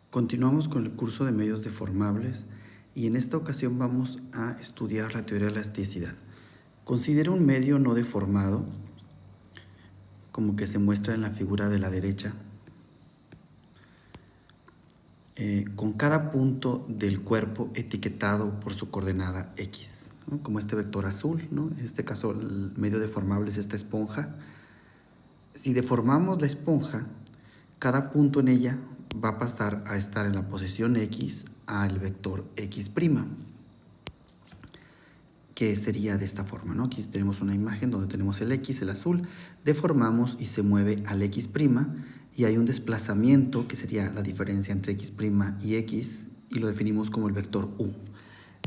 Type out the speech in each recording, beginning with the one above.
Continuamos con el curso de medios deformables y en esta ocasión vamos a estudiar la teoría de la elasticidad. Considera un medio no deformado, como que se muestra en la figura de la derecha, con cada punto del cuerpo etiquetado por su coordenada X, ¿no? Como este vector azul, ¿no? En este caso el medio deformable es esta esponja. Si deformamos la esponja, cada punto en ella va a pasar a estar en la posición X al vector X', que sería de esta forma, ¿no? Aquí tenemos una imagen donde tenemos el X, el azul, deformamos y se mueve al X', y hay un desplazamiento que sería la diferencia entre X' y X, y lo definimos como el vector U.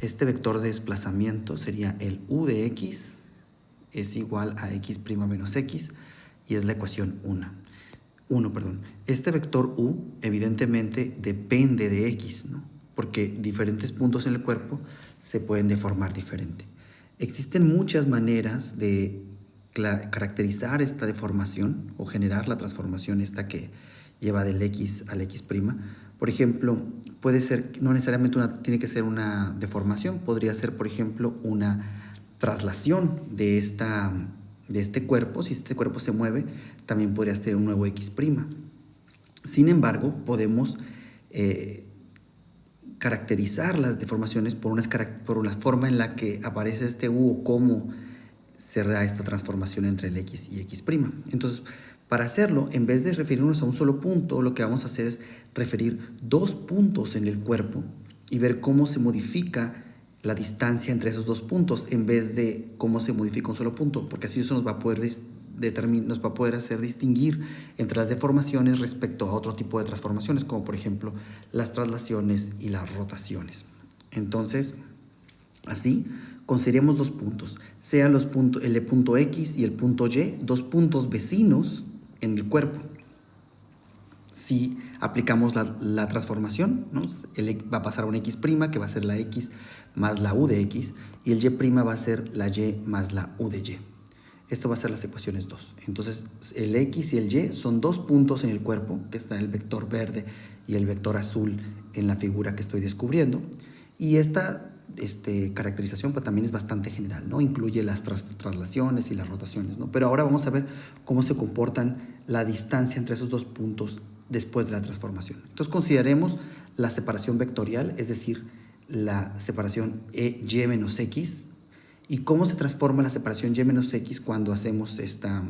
Este vector de desplazamiento sería el U de X, es igual a X' menos X, y es la ecuación 1. Este vector U evidentemente depende de X, ¿no? Porque diferentes puntos en el cuerpo se pueden deformar diferente. Existen muchas maneras de caracterizar esta deformación o generar la transformación esta que lleva del X al X'. Por ejemplo, puede ser, no necesariamente tiene que ser una deformación, podría ser, por ejemplo, una traslación de este cuerpo. Si este cuerpo se mueve, también podrías tener un nuevo X'. Sin embargo, podemos caracterizar las deformaciones por la forma en la que aparece este U o cómo se da esta transformación entre el X y X'. Entonces, para hacerlo, en vez de referirnos a un solo punto, lo que vamos a hacer es referir dos puntos en el cuerpo y ver cómo se modifica la distancia entre esos dos puntos en vez de cómo se modifica un solo punto, porque así eso nos va a poder hacer distinguir entre las deformaciones respecto a otro tipo de transformaciones, como por ejemplo las traslaciones y las rotaciones. Entonces, así consideremos dos puntos, sean el de punto X y el punto Y, dos puntos vecinos en el cuerpo. Si aplicamos la transformación, ¿no? Va a pasar a un X', que va a ser la X más la U de X, y el Y' va a ser la Y más la U de Y. Esto va a ser las ecuaciones 2. Entonces, el X y el Y son dos puntos en el cuerpo, que está el vector verde y el vector azul en la figura que estoy descubriendo. Y esta caracterización pues, también es bastante general, ¿no? Incluye las traslaciones y las rotaciones, ¿no? Pero ahora vamos a ver cómo se comportan la distancia entre esos dos puntos después de la transformación. Entonces, consideremos la separación vectorial, es decir, la separación Y menos X, y cómo se transforma la separación Y menos X cuando hacemos esta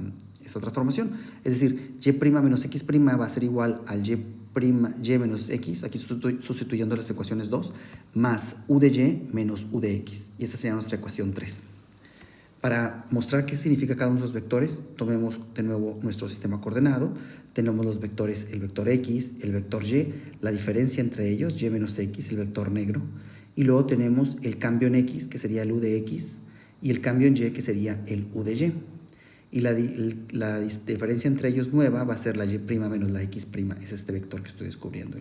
transformación. Es decir, Y' menos X' va a ser igual al Y menos X, aquí estoy sustituyendo las ecuaciones 2, más U de Y menos U de X. Y esta sería nuestra ecuación 3. Para mostrar qué significa cada uno de los vectores, tomemos de nuevo nuestro sistema coordenado. Tenemos los vectores, el vector X, el vector Y, la diferencia entre ellos, Y menos X, el vector negro. Y luego tenemos el cambio en X, que sería el U de X, y el cambio en Y, que sería el U de Y. Y la diferencia entre ellos nueva va a ser la Y' menos la X'. Es este vector que estoy descubriendo.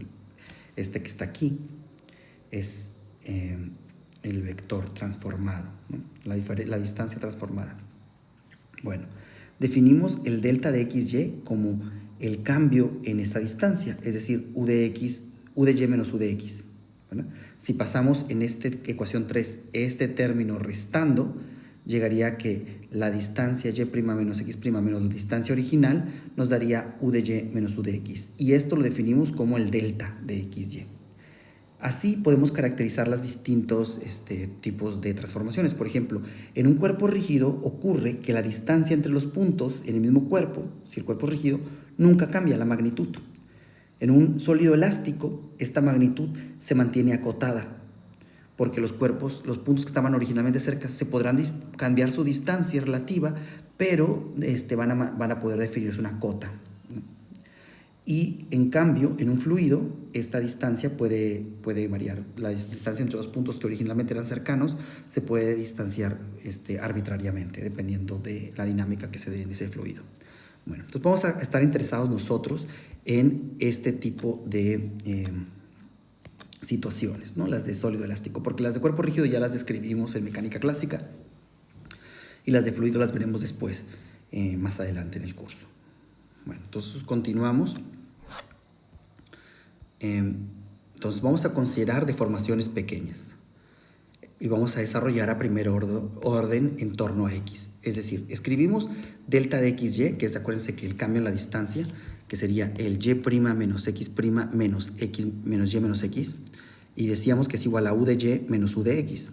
Este que está aquí es el vector transformado, ¿no? La distancia transformada. Bueno, definimos el delta de XY como el cambio en esta distancia, es decir, U de Y menos U de X. ¿Verdad? Si pasamos en esta ecuación 3 este término restando, llegaría a que la distancia Y' menos X' menos la distancia original nos daría U de Y menos U de X. Y esto lo definimos como el delta de XY. Así podemos caracterizar los distintos tipos de transformaciones. Por ejemplo, en un cuerpo rígido ocurre que la distancia entre los puntos en el mismo cuerpo, si el cuerpo es rígido, nunca cambia la magnitud. En un sólido elástico, esta magnitud se mantiene acotada, porque los puntos que estaban originalmente cerca, se podrán cambiar su distancia relativa, pero van a poder definirse una cota. Y en cambio, en un fluido, esta distancia puede variar. La distancia entre los puntos que originalmente eran cercanos se puede distanciar arbitrariamente, dependiendo de la dinámica que se dé en ese fluido. Bueno, entonces vamos a estar interesados nosotros en este tipo de situaciones, ¿no? Las de sólido elástico, porque las de cuerpo rígido ya las describimos en mecánica clásica y las de fluido las veremos después, más adelante en el curso. Bueno, entonces continuamos. Entonces vamos a considerar deformaciones pequeñas y vamos a desarrollar a primer orden en torno a x. Es decir, escribimos delta de xy, que es, acuérdense que el cambio en la distancia, que sería el y' menos x' menos x menos y menos x, y decíamos que es igual a u de y menos u de x.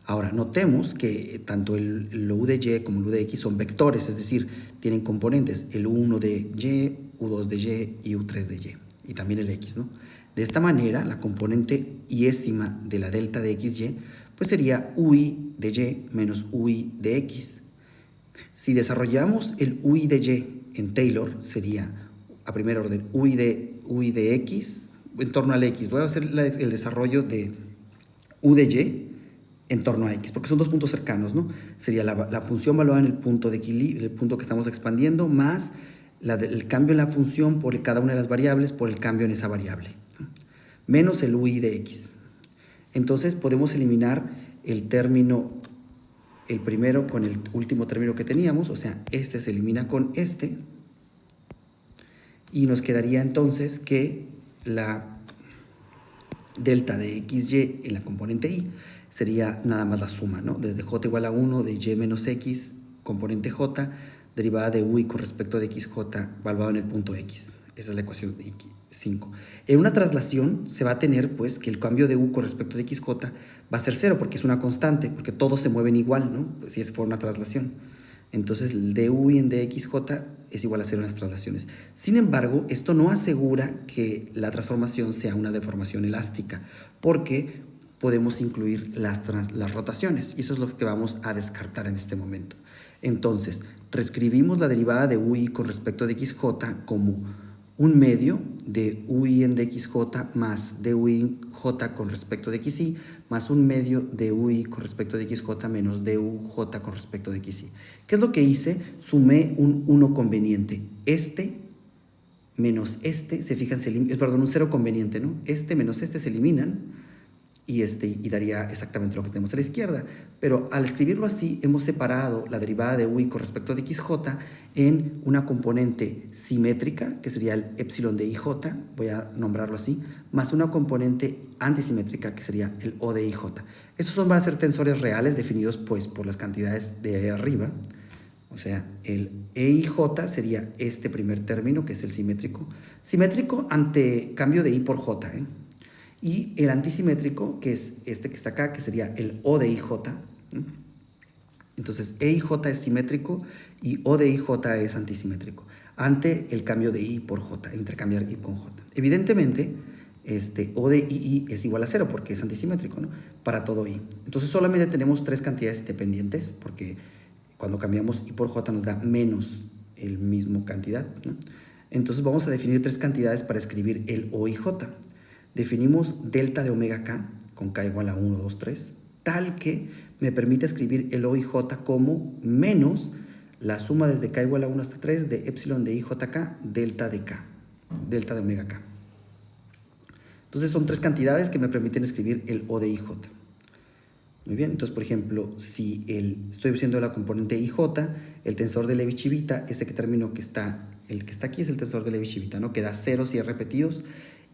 Ahora, notemos que tanto el u de y como el u de x son vectores, es decir, tienen componentes, el u1 de y, u2 de y u3 de y, y también el x, ¿no? De esta manera, la componente iésima de la delta de xy pues sería ui de y menos ui de x. Si desarrollamos el ui de y en Taylor, sería a primer orden ui de x en torno al x. Voy a hacer el desarrollo de u de y en torno a x, porque son dos puntos cercanos, ¿no? Sería la función valuada en el punto de equilibrio, el punto que estamos expandiendo, más el cambio en la función por cada una de las variables por el cambio en esa variable, ¿no? Menos el ui de x. Entonces podemos eliminar el término, el primero con el último término que teníamos, o sea, este se elimina con este, y nos quedaría entonces que la delta de xy en la componente y sería nada más la suma, ¿no? Desde j igual a 1 de y menos x, componente j, derivada de ui con respecto de xj, valuado en el punto x. Esa es la ecuación 5. En una traslación se va a tener pues que el cambio de u con respecto de xj va a ser 0 porque es una constante, porque todos se mueven igual, ¿no? Pues si es por una traslación. Entonces el du en dxj es igual a 0 en las traslaciones. Sin embargo, esto no asegura que la transformación sea una deformación elástica, porque podemos incluir las rotaciones, y eso es lo que vamos a descartar en este momento. Entonces, reescribimos la derivada de ui con respecto de xj como un medio de ui en dxj más duj con respecto de xy más un medio de ui con respecto de xj menos duj con respecto de xy. ¿Qué es lo que hice? Sumé un 1 conveniente. Este menos este, se fijan, perdón, un 0 conveniente, ¿no? Este menos este se eliminan y daría exactamente lo que tenemos a la izquierda. Pero al escribirlo así, hemos separado la derivada de ui con respecto de xj en una componente simétrica, que sería el epsilon de ij, voy a nombrarlo así, más una componente antisimétrica, que sería el o de ij. Esos van a ser tensores reales definidos pues por las cantidades de ahí arriba. O sea, el EIJ sería este primer término, que es el simétrico. Simétrico ante cambio de I por J, ¿eh? Y el antisimétrico, que es este que está acá, que sería el O de IJ. Entonces, EIJ es simétrico y O de IJ es antisimétrico, ante el cambio de I por J, intercambiar I con J. Evidentemente, O de II es igual a 0 porque es antisimétrico, ¿no? Para todo I. Entonces, solamente tenemos tres cantidades dependientes, porque cuando cambiamos I por J nos da menos el mismo cantidad, ¿no? Entonces, vamos a definir tres cantidades para escribir el O y J. Definimos delta de omega k con k igual a 1, 2, 3, tal que me permite escribir el O y J como menos la suma desde k igual a 1 hasta 3 de epsilon de IJK delta de k, delta de omega k. Entonces son tres cantidades que me permiten escribir el O de IJ. Muy bien, entonces por ejemplo, si estoy usando la componente IJ, el tensor de Levi-Civita, ese que término que está, el que está aquí es el tensor de Levi-Civita, ¿no? Que da 0 si es repetidos,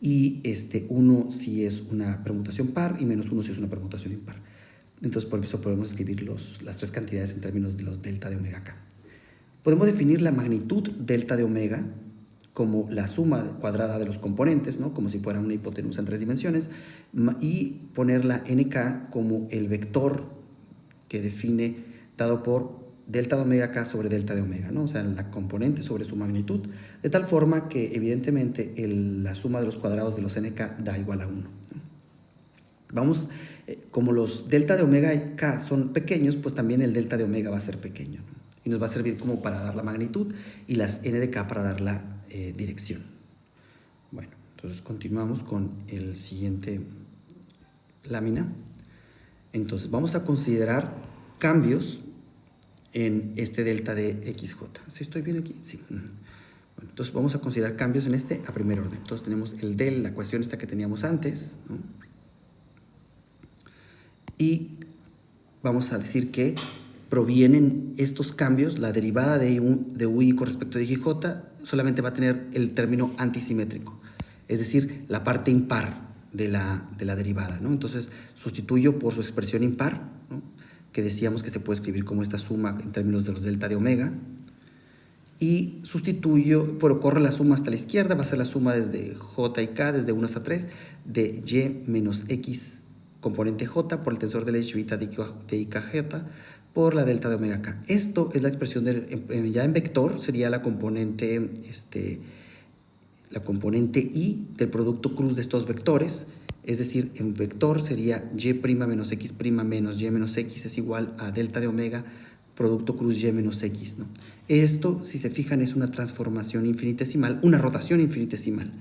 y 1 si es una permutación par y menos 1 si es una permutación impar. Entonces por eso podemos escribir las tres cantidades en términos de los delta de omega k. Podemos definir la magnitud delta de omega como la suma cuadrada de los componentes, ¿no? Como si fuera una hipotenusa en 3 dimensiones, y poner la nk como el vector que define, dado por delta de omega k sobre delta de omega, ¿no? O sea, la componente sobre su magnitud, de tal forma que evidentemente la suma de los cuadrados de los nk da igual a 1, ¿no? Vamos, como los delta de omega k son pequeños, pues también el delta de omega va a ser pequeño, ¿no? Y nos va a servir como para dar la magnitud y las n de k para dar la dirección. Bueno, entonces continuamos con el siguiente lámina. Entonces vamos a considerar cambios en este delta de xj. ¿Sí estoy bien aquí? Sí. Bueno, entonces vamos a considerar cambios en este a primer orden. Entonces tenemos el del, la ecuación esta que teníamos antes, ¿no? Y vamos a decir que provienen estos cambios, la derivada de ui con respecto de xj solamente va a tener el término antisimétrico. es decir, la parte impar de la derivada, ¿no? Entonces sustituyo por su expresión impar, ¿no? Que decíamos que se puede escribir como esta suma en términos de los delta de omega, y sustituyo, pero corre la suma hasta la izquierda, va a ser la suma desde j y k, desde 1 hasta 3, de y menos x componente j por el tensor de la h de ikj por la delta de omega k. Esto es la expresión ya en vector, sería la componente y del producto cruz de estos vectores, es decir, en vector sería y' menos x' menos y menos x es igual a delta de omega producto cruz y menos x, ¿no? Esto, si se fijan, es una transformación infinitesimal, una rotación infinitesimal.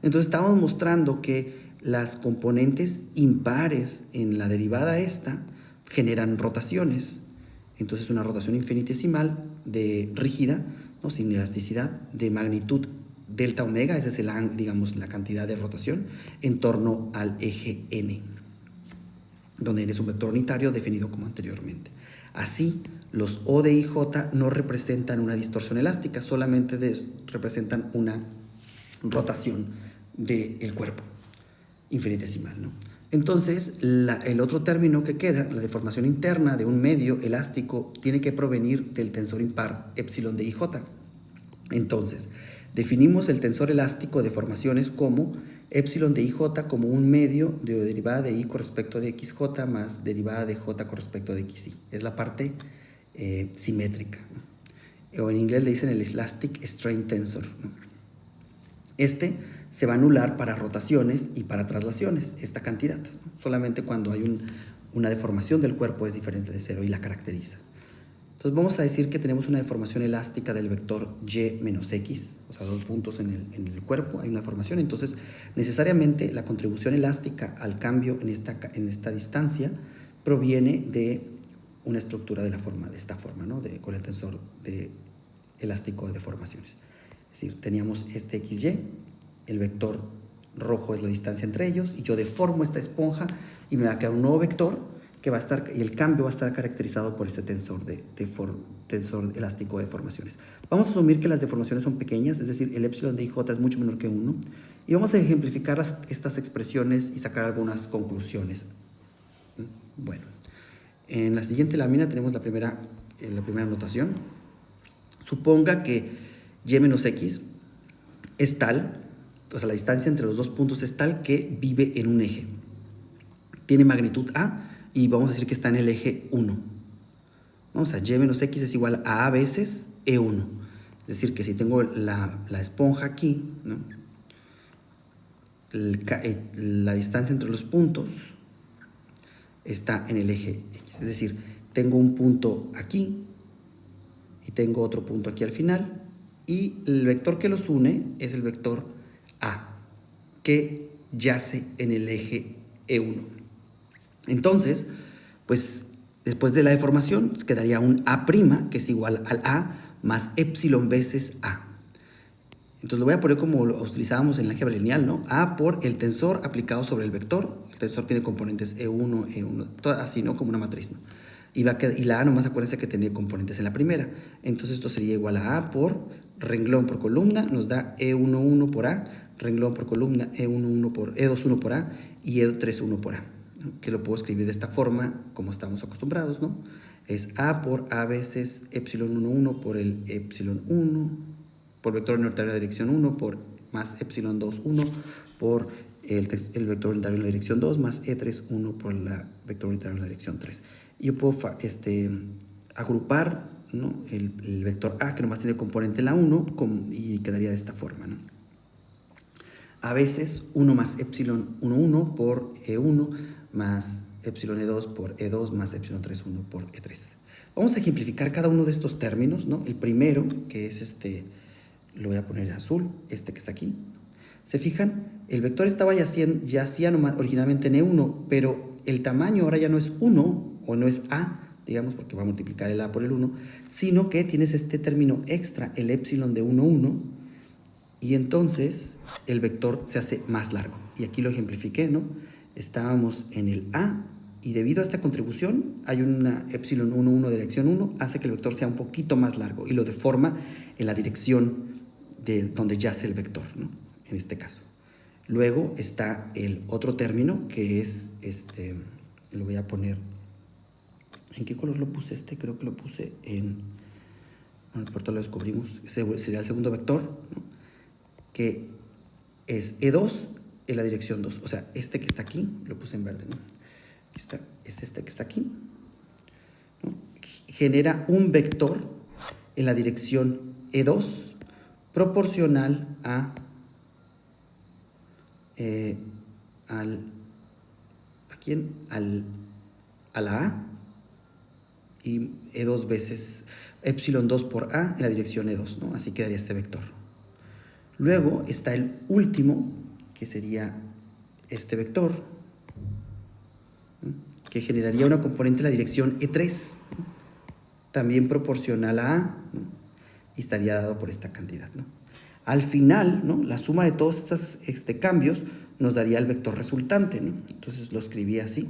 Entonces estamos mostrando que las componentes impares en la derivada esta generan rotaciones. Entonces una rotación infinitesimal rígida, ¿no? Sin elasticidad, de magnitud delta omega, esa es digamos, la cantidad de rotación, en torno al eje n, donde n es un vector unitario definido como anteriormente. Así, los O de IJ no representan una distorsión elástica, solamente representan una rotación del cuerpo infinitesimal, ¿no? Entonces, el otro término que queda, la deformación interna de un medio elástico, tiene que provenir del tensor impar epsilon de IJ. Entonces, definimos el tensor elástico de deformaciones como epsilon de IJ como un medio de derivada de I con respecto de XJ más derivada de J con respecto de XI. Es la parte simétrica, ¿no? O en inglés le dicen el elastic strain tensor, ¿no? Este se va a anular para rotaciones y para traslaciones, esta cantidad, ¿no? Solamente cuando hay una deformación del cuerpo es diferente de cero y la caracteriza. Entonces vamos a decir que tenemos una deformación elástica del vector y menos x, o sea, 2 puntos en el cuerpo, hay una deformación. Entonces necesariamente la contribución elástica al cambio en esta distancia proviene de una estructura de esta forma, ¿no? Con el tensor elástico de deformaciones. Es decir, teníamos este xy, el vector rojo es la distancia entre ellos, y yo deformo esta esponja y me va a quedar un nuevo vector que va a estar, y el cambio va a estar caracterizado por este tensor elástico de deformaciones. Vamos a asumir que las deformaciones son pequeñas, es decir, el epsilon de IJ es mucho menor que 1, y vamos a ejemplificar estas expresiones y sacar algunas conclusiones. Bueno, en la siguiente lámina tenemos la primera notación. Suponga que y menos x es tal, o sea, la distancia entre los dos puntos es tal que vive en un eje. Tiene magnitud A y vamos a decir que está en el eje 1. O sea, y menos x es igual a veces E1. Es decir, que si tengo la esponja aquí, ¿no? La distancia entre los puntos está en el eje X. Es decir, tengo un punto aquí y tengo otro punto aquí al final, y el vector que los une es el vector A, que yace en el eje E1. Entonces, pues después de la deformación quedaría un A', que es igual al A más epsilon veces A. Entonces lo voy a poner como lo utilizábamos en el álgebra lineal, ¿no? A por el tensor aplicado sobre el vector. El tensor tiene componentes E1, todo así, ¿no? Como una matriz, ¿no? Y la A nomás acuérdense que tenía componentes en la primera. Entonces esto sería igual a A por renglón por columna, nos da E11 por A, renglón por columna, E21 por A y E31 por A, ¿no? Que lo puedo escribir de esta forma, como estamos acostumbrados, ¿no? Es A por A veces epsilon 11 por el epsilon 1, por vector unitario en la dirección 1, por más epsilon 2, 1, por el vector unitario en la dirección 2, más E3, 1 por el vector unitario en la dirección 3. Y yo puedo agrupar, ¿no? el vector A, que nomás tiene componente en la 1, y quedaría de esta forma, ¿no? A veces 1 más epsilon 1, 1 por E1, más epsilon E2 por E2, más epsilon 3, 1 por E3. Vamos a ejemplificar cada uno de estos términos, ¿no? El primero, que es lo voy a poner en azul, que está aquí. ¿Se fijan? El vector estaba yacía originalmente en E1, pero el tamaño ahora ya no es 1, o no es A, digamos, porque va a multiplicar el A por el 1, sino que tienes este término extra, el epsilon de 1, 1, y entonces el vector se hace más largo. Y aquí lo ejemplifiqué, ¿no? Estábamos en el A, y debido a esta contribución, hay una epsilon 1, 1 de dirección 1, hace que el vector sea un poquito más largo, y lo deforma en la dirección de donde yace el vector, ¿no? En este caso. Luego está el otro término que es, lo voy a poner, ¿en qué color lo puse Creo que lo puse en, bueno, por todo lo descubrimos, sería el segundo vector, ¿no? Que es E2 en la dirección 2, o sea, este que está aquí, lo puse en verde, ¿no? Aquí está, es este que está aquí, ¿no? Genera un vector en la dirección E2 proporcional a a la A y E2 veces epsilon 2 por A en la dirección E2, ¿no? Así quedaría este vector. Luego está el último, que sería este vector, ¿no? Que generaría una componente en la dirección E3, ¿no? También proporcional a A, ¿no? Y estaría dado por esta cantidad, ¿no? Al final, ¿no? La suma de todos estos cambios nos daría el vector resultante, ¿no? Entonces lo escribí así.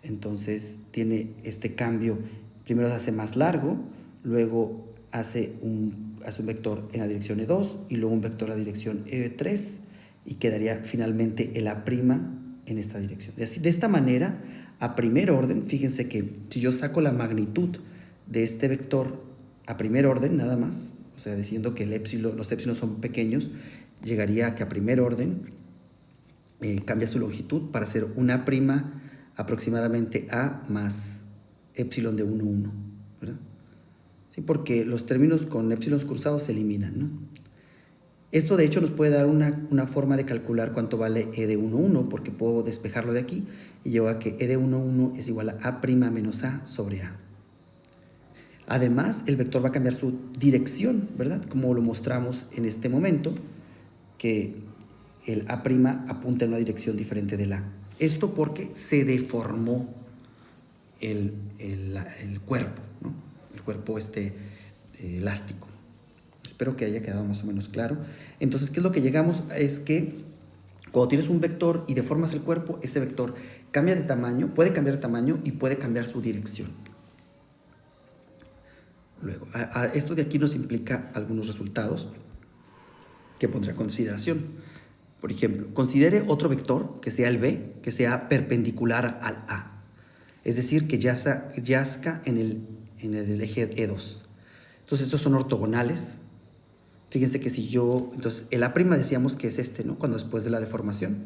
Entonces tiene este cambio, primero se hace más largo, luego hace un vector en la dirección E2 y luego un vector en la dirección E3 y quedaría finalmente el A' en esta dirección. Y así, de esta manera, a primer orden, fíjense que si yo saco la magnitud de este vector a primer orden nada más, o sea, diciendo que los épsilon son pequeños, llegaría a que a primer orden cambia su longitud para ser una prima aproximadamente A más epsilon de 1, 1, ¿verdad? Sí, porque los términos con épsilon cruzados se eliminan, ¿no? Esto de hecho nos puede dar una forma de calcular cuánto vale E de 1, 1, porque puedo despejarlo de aquí y llevo a que E de 1, 1 es igual a A' menos A sobre A. Además, el vector va a cambiar su dirección, ¿verdad? Como lo mostramos en este momento, que el A' apunta en una dirección diferente del A. Esto porque se deformó el cuerpo, ¿no? El cuerpo elástico. Espero que haya quedado más o menos claro. Entonces, ¿qué es lo que llegamos? Es que cuando tienes un vector y deformas el cuerpo, ese vector cambia de tamaño, puede cambiar de tamaño y puede cambiar su dirección. Luego, esto de aquí nos implica algunos resultados que pondré a consideración. Por ejemplo, considere otro vector, que sea el B, que sea perpendicular al A. Es decir, que yazca en el eje E2. Entonces, estos son ortogonales. Fíjense que si yo... Entonces, el A' decíamos que es ¿no? Cuando después de la deformación.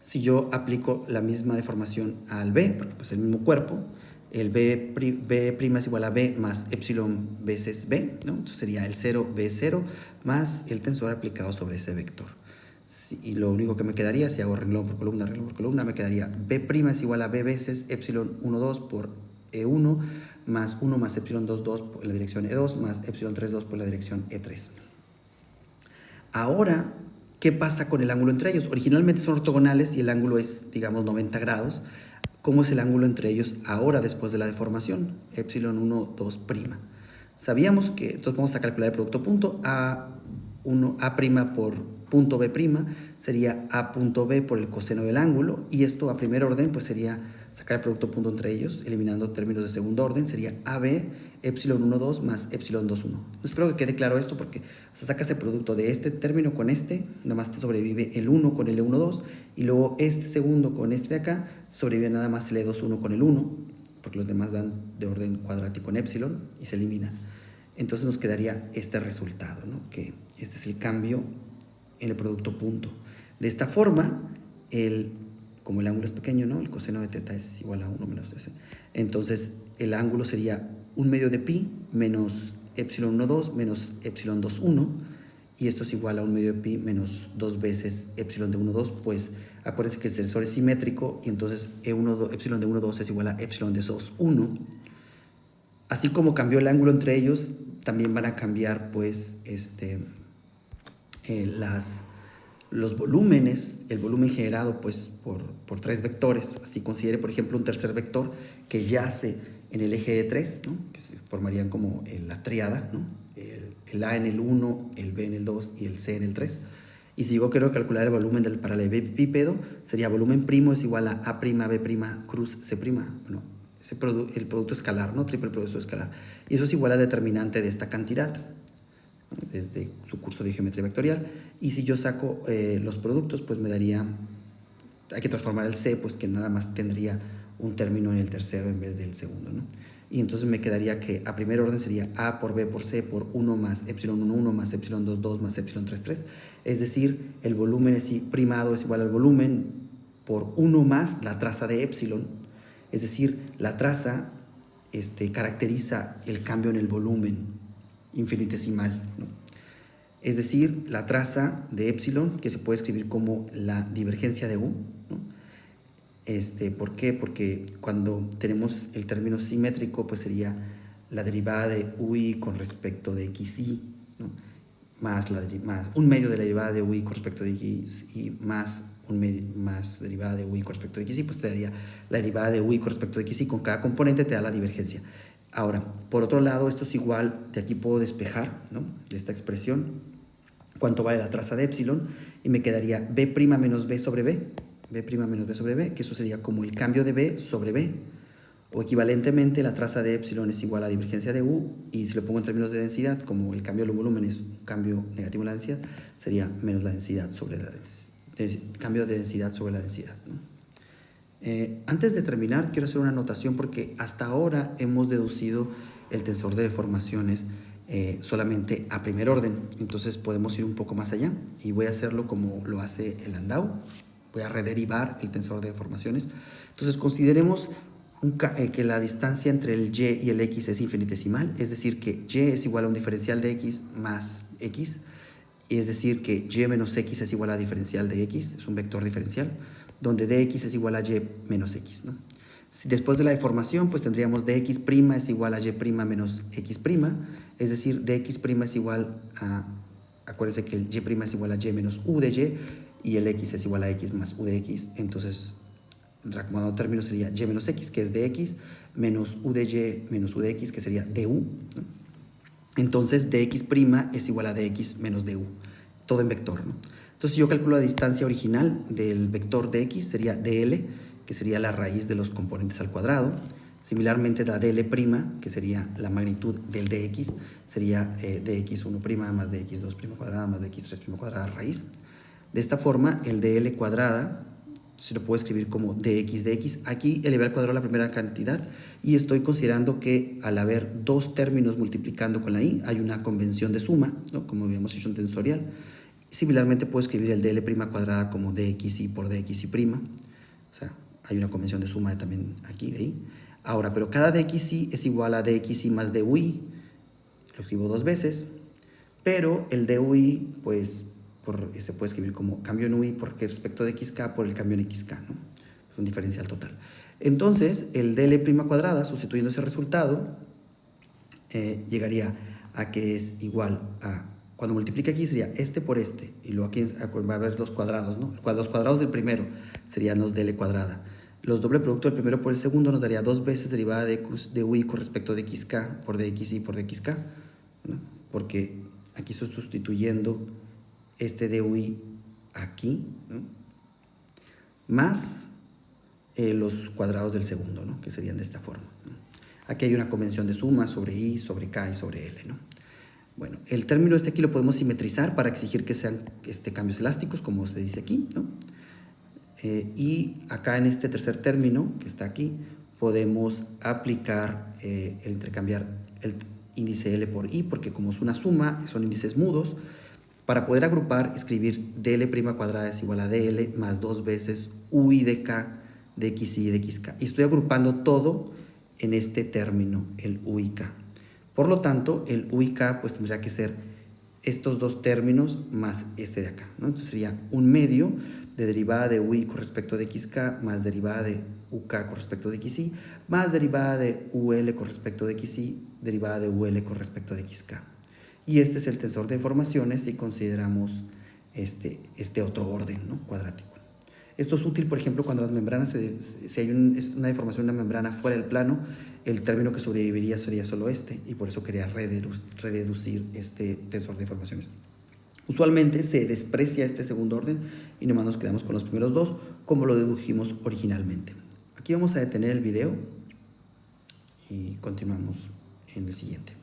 Si yo aplico la misma deformación al B, porque pues es el mismo cuerpo, el B' es igual a B más epsilon veces B, ¿no? Entonces sería el 0, B0, más el tensor aplicado sobre ese vector. Y lo único que me quedaría, si hago renglón por columna, me quedaría B' es igual a B veces epsilon 1, 2 por E1, más 1 más epsilon 2, 2 por la dirección E2, más epsilon 3, 2 por la dirección E3. Ahora, ¿qué pasa con el ángulo entre ellos? Originalmente son ortogonales y el ángulo es, digamos, 90 grados. ¿Cómo es el ángulo entre ellos ahora después de la deformación? Epsilon 1, 2'. Sabíamos que, entonces vamos a calcular el producto punto, A' por punto B' sería A punto B por el coseno del ángulo, y esto a primer orden pues sería sacar el producto punto entre ellos, eliminando términos de segundo orden, sería AB epsilon 1, 2 más epsilon 2, 1. Espero que quede claro esto porque sacas el producto de este término con nada más te sobrevive el 1 con el E1, 2, y luego este segundo con este de acá, sobrevive nada más el E2, 1 con el 1, porque los demás dan de orden cuadrático en epsilon y se elimina. Entonces nos quedaría este resultado, ¿no? Que este es el cambio en el producto punto. De esta forma, como el ángulo es pequeño, ¿no? El coseno de teta es igual a 1 menos ese. Entonces, el ángulo sería 1 medio de pi menos epsilon 1, 2 menos epsilon 2, 1. Y esto es igual a 1 medio de pi menos 2 veces epsilon de 1, 2. Pues acuérdense que el tensor es simétrico y entonces epsilon de 1, 2 es igual a epsilon de 2, 1. Así como cambió el ángulo entre ellos, también van a cambiar pues los volúmenes, el volumen generado pues por tres vectores. Así considere por ejemplo un tercer vector que yace en el eje de 3, ¿no? Que se formarían como la tríada, ¿no? El A en el 1, el B en el 2 y el C en el 3. Y si yo quiero calcular el volumen del paralelepípedo, sería volumen primo es igual a A', B' cruz C'. Bueno, el producto escalar, ¿no? Triple producto escalar. Y eso es igual al determinante de esta cantidad. ¿no? Desde su curso de geometría vectorial. Y si yo saco los productos, pues me daría, hay que transformar el C, pues que nada más tendría un término en el tercero en vez del segundo, ¿no? Y entonces me quedaría que a primer orden sería A por B por C por 1 más epsilon 1, 1 más epsilon 2, 2 más epsilon 3, 3. Es decir, el volumen primado es igual al volumen por 1 más la traza de epsilon. Es decir, la traza caracteriza el cambio en el volumen infinitesimal, ¿no? Es decir, la traza de epsilon, que se puede escribir como la divergencia de U, ¿no? ¿Por qué? Porque cuando tenemos el término simétrico, pues sería la derivada de UI con respecto de XI, ¿no? más un medio de la derivada de UI con respecto de XI más derivada de UI con respecto de XI, pues te daría la derivada de UI con respecto de XI, con cada componente te da la divergencia. Ahora, por otro lado, esto es igual, de aquí puedo despejar, ¿no? De esta expresión, cuánto vale la traza de epsilon, y me quedaría B' menos B sobre B, B' menos B sobre B, que eso sería como el cambio de B sobre B, o equivalentemente la traza de epsilon es igual a la divergencia de U, y si lo pongo en términos de densidad, como el cambio del volumen es un cambio negativo en la densidad, sería menos la densidad sobre la cambio de densidad sobre la densidad, ¿no? Antes de terminar, quiero hacer una anotación porque hasta ahora hemos deducido el tensor de deformaciones solamente a primer orden, entonces podemos ir un poco más allá y voy a hacerlo como lo hace el Landau. Voy a rederivar el tensor de deformaciones. Entonces consideremos que la distancia entre el y y el x es infinitesimal, es decir que y es igual a un diferencial de x más x, y es decir que y menos x es igual a diferencial de x, es un vector diferencial, donde dx es igual a y menos x, ¿no? Después de la deformación, pues tendríamos dx' es igual a y' menos x', es decir, dx' es igual a, acuérdense que el y' es igual a y menos u de y el x es igual a x más u de x, entonces como término sería y menos x, que es dx, menos u de y menos u de x, que sería du, ¿no? Entonces dx' es igual a dx menos du, todo en vector, ¿no? Entonces yo calculo la distancia original del vector dx, sería dl, que sería la raíz de los componentes al cuadrado. Similarmente la dl', que sería la magnitud del dx, sería dx1' más dx2' cuadrada más dx3' cuadrada raíz. De esta forma, el dl cuadrada se lo puedo escribir como dx. Aquí elevé al cuadrado la primera cantidad y estoy considerando que al haber dos términos multiplicando con la i, hay una convención de suma, ¿no? Como habíamos hecho en tensorial. Similarmente puedo escribir el dl' cuadrada como dxi por dxi'. O sea, hay una convención de suma también aquí, de i. Ahora, pero cada dxi es igual a dxi más dui. Lo escribo dos veces. Pero el dui, pues, se puede escribir como cambio en ui por respecto de xk por el cambio en xk, ¿no? Es un diferencial total. Entonces, el dl' cuadrada, sustituyendo ese resultado, llegaría a que es igual a, cuando multiplique aquí sería este por este, y luego aquí va a haber los cuadrados, ¿no? Los cuadrados del primero serían los dl cuadrada. Los doble producto del primero por el segundo nos daría dos veces derivada de ui con respecto de xk por dxi por dxk, ¿no? Porque aquí estoy sustituyendo este dui aquí, ¿no? Más los cuadrados del segundo, ¿no? Que serían de esta forma, ¿no? Aquí hay una convención de suma sobre i, sobre k y sobre l, ¿no? Bueno, el término aquí lo podemos simetrizar para exigir que sean cambios elásticos, como se dice aquí, ¿no? Y acá en este tercer término, que está aquí, podemos aplicar intercambiar el índice L por I, porque como es una suma, son índices mudos. Para poder agrupar, escribir dl' cuadrada es igual a dl más dos veces ui de k de xi y de xk. Y estoy agrupando todo en este término, el uik. Por lo tanto, el uik pues tendría que ser estos dos términos más este de acá, ¿no? Entonces sería un medio de derivada de ui con respecto de xk más derivada de uk con respecto de xi más derivada de ul con respecto de xi, derivada de ul con respecto de xk. Y este es el tensor de deformaciones si consideramos este otro orden, ¿no? Cuadrático. Esto es útil, por ejemplo, cuando las membranas, si hay una deformación de una membrana fuera del plano, el término que sobreviviría sería solo este, y por eso quería rededucir este tensor de deformaciones. Usualmente se desprecia este segundo orden y nomás nos quedamos con los primeros dos, como lo dedujimos originalmente. Aquí vamos a detener el video y continuamos en el siguiente.